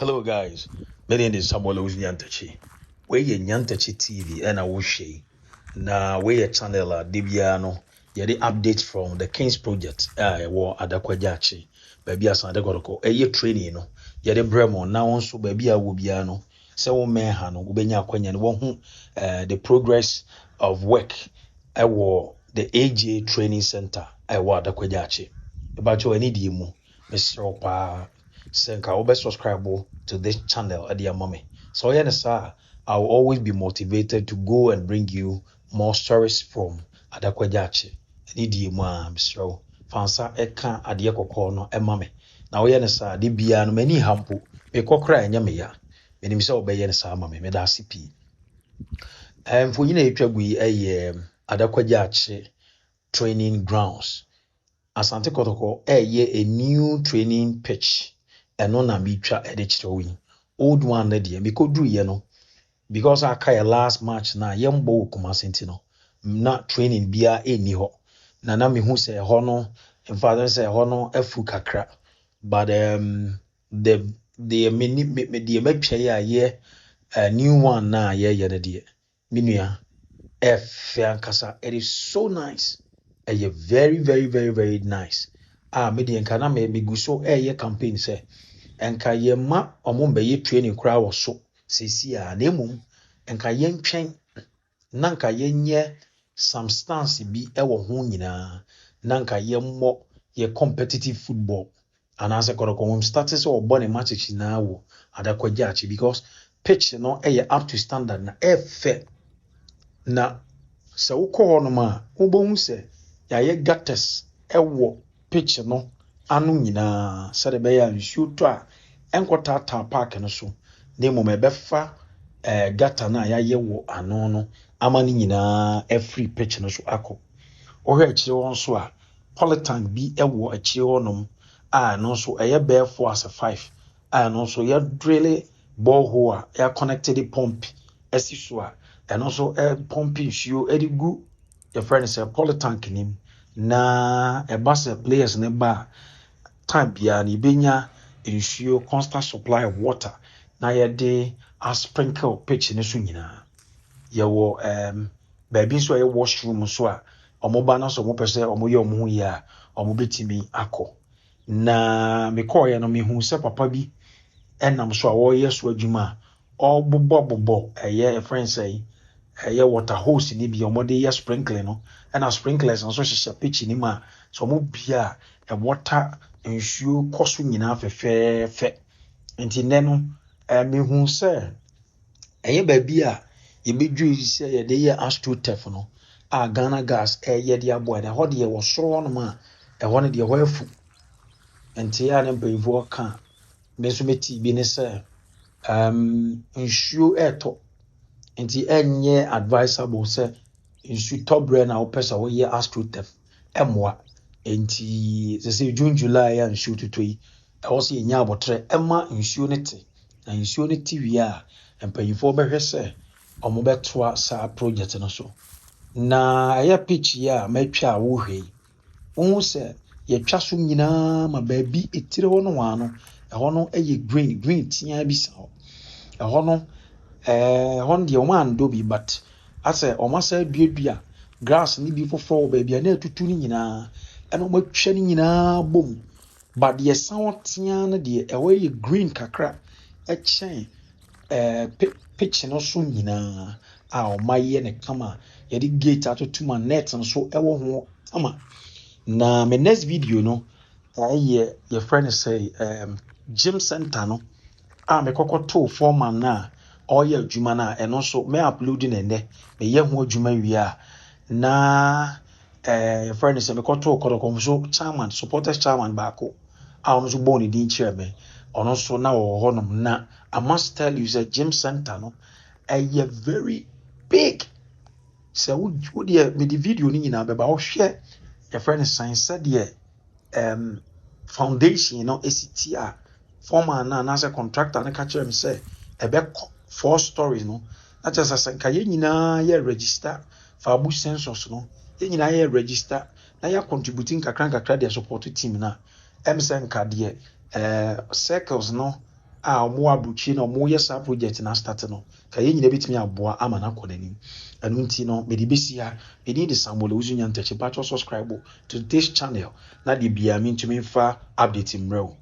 Hello guys, my name is Samuel Nyantachi. We ye Nyantachi TV and I will share. Na we a channel Dibiano, ye the update from the Kings Project. War Adakwajachi. Baby as Adagoroko, a year training no. Ye the Bremo now also baby a wubiano. So mehano, Ubenya Kwenyan won the progress of work. I war the AJ Training Center. I war Adakwajachi. About you any dimu, Mr. Opa. Senka obe subscribe to this channel at the mommy. So I will always be motivated to go and bring you more stories from Adakwajachi. Nidi mwa Mr. Fansa eka adie kokko no emame. Na oyenesa de bia no mani hampo. Me kokra enya me ya. Menim se obeye ne sa mame me da sipi. Mfonyina etwa gui Adakwajachi training grounds. Asante Kotoko a new training pitch. Eno na mitwa edichitowi old one na de me kodru ye no because aka last match na yembo Kumasi no na training bia eni ho na me hu se ho no in fact say ho no afu kakra but the me de mapia ye new one na ye na de minua ankasa it is so nice very very very very nice me de nka na me guso campaign say enka yema omombe training kura wo so sesi a na emum enka yentwen na nka yenye some stance bi ewo ho nyina na nka yemmo ye competitive football and as a koroko started so obone match na wo Adakwajachi because pitch no up to standard na efe na se wokọ no ma wobonu se ya ye gates ewo pitch no anu nyina se de be ya nsuto a enkotata park no so na emom ebefa gata na ya ye wo ano no amani nyina every pitch no so akọ ohwe akire won so a polytank bi ewo akire wonom a no so eye be 4 as 5 a no so ya drill borehole a ya connected pump esiso a and also pumping shoe edigu your friend say polytank nim na bus players ne ba time bia ni benya ensure constant supply of water na ye de a sprinkle pitch ne so nyina ye wo baby so ye washroom so a omoba na so mo pese omo ye omo hu ya omo betimi akọ na me call ye no me hu se papa bi enam so a wo ye so adwuma obobo eye friend say eye water hose ni bi omode ye sprinkler no and sprinklers and so hye pitch ni ma so mo bia water ensure koso nyina fefefe enti ne no me hu se eye ba bia ye bedwu se ye de ye AstroTurf no a Ghana Gas ye de abo na ho de ye wo soro no ma ho ne de ho afu enti ya ne mpanyifo ka me so meti bi ne se ensure eto enti enye advisable se ensure tobre na opesa wo ye AstroTurf emwa enti se June July ya ensure tutoi also nya abotre ema ensure ne te na ensure ne ti wi a mpanyifo behwe se omo betoa sa project no so na ya pitch ya matwa wo hwei wo se ye twa so nyina ma baabi etire ho no wa no ho no eye green tia bi sa ho no hon de o man do bi but ase o masa duadua grass ni bi foforo baabi na atutu ni nyina eno matwa ni nyina bom but ye sound tia na de e green kakra chen pitch no so nyina a o maye ne kama ye di gate atotuma net no so ewo ho ama na my next video no your friend say gym center no a me kokoto foreman na oye adwuma na eno so me uploading ene me ye ho adwuma wi a na your friend say me koto koroko so chairman supporters chairman baako a ono so boni din chairman ono so na wo honom na I must tell you that gym center no very big so wo de me di video ni nyina beba wo hwe your friend science said foundation no esiti a former na say contractor na ka kire me say ebe 4 stories no na just say ka ye nyina ye register for abu census no ye nyina ye register na ya contributing kakra kakra de support team na say nka de circles no a mo abuchi no mo yesa project na start no ka ye nyina betimi aboa ama na konanim anu nti no me di besia me di Samuel Owusu Nyantakyi patcho subscribe to this channel na di bia me ntumi fa update mrew